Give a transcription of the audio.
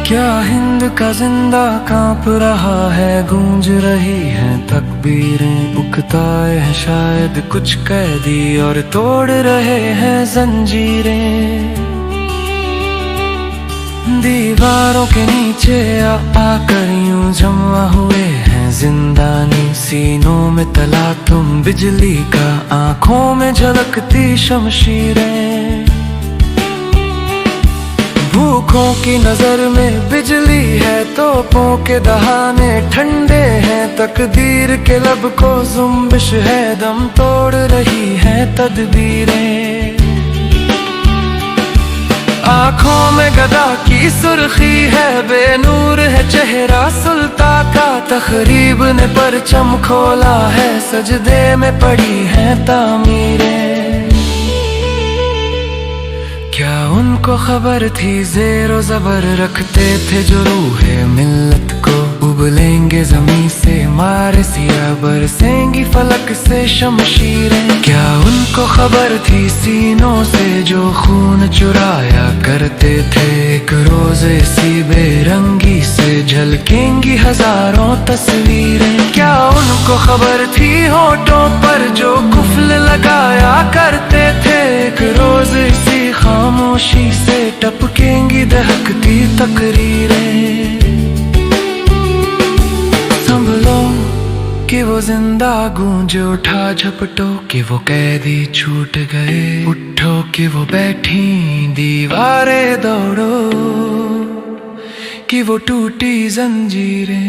क्या हिंद का जिंदा कांप रहा है, गूंज रही हैं तकबीरें, उकताए हैं शायद कुछ कैदी और तोड़ रहे हैं जंजीरें। दीवारों के नीचे आकर यूं जमा हुए हैं जिंदानी, सीनों में तला तुम बिजली का, आंखों में झलकती शमशीरें। भूखों की नजर में बिजली है, तोपों के दहाने ठंडे हैं, तकदीर के लब को जुम्बिश है, दम तोड़ रही है तदबीरें। आंखों में गदा की सुर्खी है, बेनूर है चेहरा सुल्ता का, तखरीब ने परचम खोला है, सजदे में पड़ी है तामीरें। क्या उनको खबर थी ज़ेरो ज़बर रखते थे जो रूहे मिल्लत को, उबलेंगे ज़मीं से मारे सिया, बरसेंगी फलक से शमशीरें। क्या उनको खबर थी सीनों से जो खून चुराया करते थे, एक रोज़ इसी बेरंगी से झलकेंगी हजारों तस्वीरें। क्या उनको खबर थी होठों पर जो कुफल लगाया करते थे, एक रोज़ इसी खामोशी से टपकेंगी दहकती तकरीरें। संभलो कि वो जिंदा गूंज उठा, झपटो कि वो कैदी छूट गए, उठो कि वो बैठी दीवारें, दौड़ो कि वो टूटी जंजीरें।